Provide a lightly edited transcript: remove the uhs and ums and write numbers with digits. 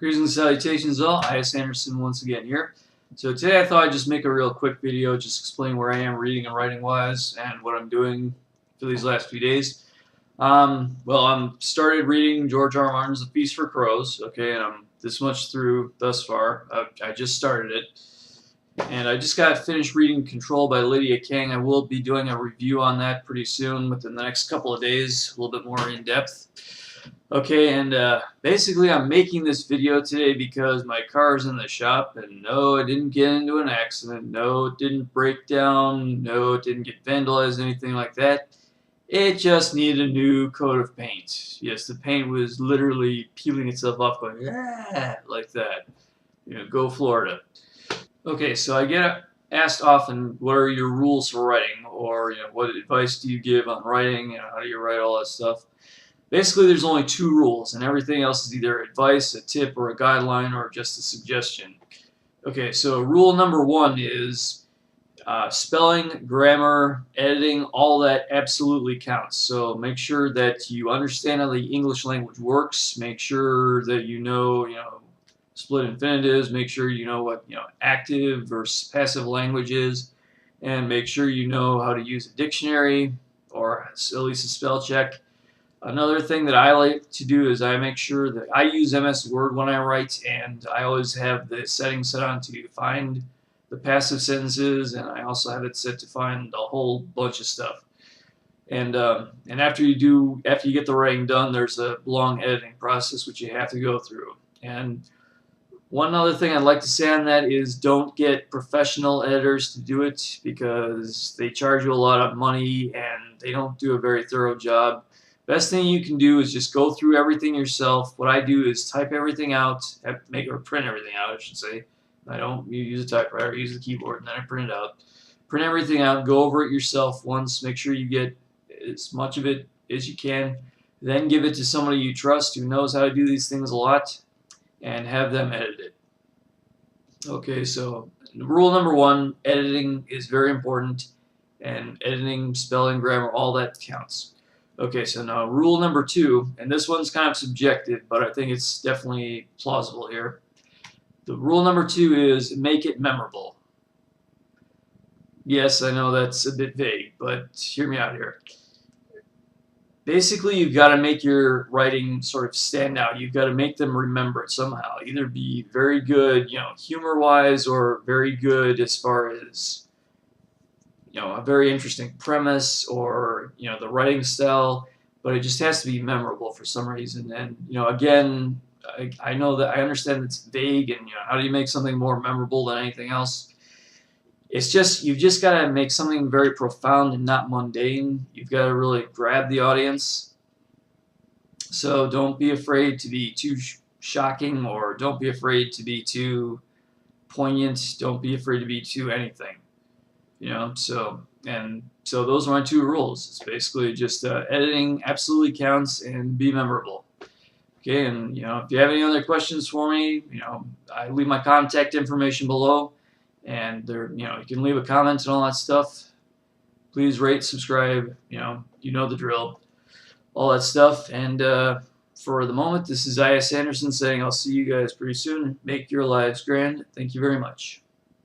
Greetings and salutations all, I.S. Anderson once again here. So today I thought I'd just make a real quick video, just explain where I am reading and writing wise and what I'm doing for these last few days. Well, I'm started reading George R. R. Martin's The Feast for Crows, okay, and I'm this much through thus far. I just started it. And I just got finished reading Control by Lydia King. I will be doing a review on that pretty soon, within the next couple of days, a little bit more in depth. Okay, and basically I'm making this video today because my car is in the shop, and no, it didn't get into an accident, no, it didn't break down, no, it didn't get vandalized, anything like that. It just needed a new coat of paint. Yes, the paint was literally peeling itself off, going, ah, like that. You know, go Florida. Okay, so I get asked often, what are your rules for writing, or what advice do you give on writing, how do you write, all that stuff. Basically, there's only two rules, and everything else is either advice, a tip, or a guideline, or just a suggestion. Okay, so rule number one is spelling, grammar, editing, all that absolutely counts. So make sure that you understand how the English language works. Make sure that you know split infinitives. Make sure you know what active versus passive language is, and make sure you know how to use a dictionary or at least a spell check. Another thing that I like to do is I make sure that I use MS Word when I write, and I always have the settings set on to find the passive sentences, and I also have it set to find a whole bunch of stuff. And after you get the writing done, there's a long editing process which you have to go through. And one other thing I'd like to say on that is don't get professional editors to do it, because they charge you a lot of money and they don't do a very thorough job. Best thing you can do is just go through everything yourself. What I do is type everything out, or print everything out, I should say. I don't use a typewriter, I use the keyboard, and then I print it out. Print everything out, go over it yourself once, make sure you get as much of it as you can. Then give it to somebody you trust who knows how to do these things a lot, and have them edit it. Okay, so rule number one, editing is very important, and editing, spelling, grammar, all that counts. Okay, so now rule number two, and this one's kind of subjective, but I think it's definitely plausible here. The rule number two is make it memorable. Yes, I know that's a bit vague, but hear me out here. Basically, you've got to make your writing sort of stand out. You've got to make them remember it somehow. Either be very good, humor-wise, or very good as far as a very interesting premise, or the writing style, but it just has to be memorable for some reason. And again, I know that I understand it's vague, and how do you make something more memorable than anything else? It's just you've just got to make something very profound and not mundane. You've got to really grab the audience. So don't be afraid to be too shocking, or don't be afraid to be too poignant. Don't be afraid to be too anything. So those are my two rules. It's basically just editing absolutely counts, and be memorable. Okay, and if you have any other questions for me, I leave my contact information below, and there, you can leave a comment and all that stuff. Please rate, subscribe, you know the drill, all that stuff. And for the moment, this is I.S. Anderson saying I'll see you guys pretty soon. Make your lives grand. Thank you very much.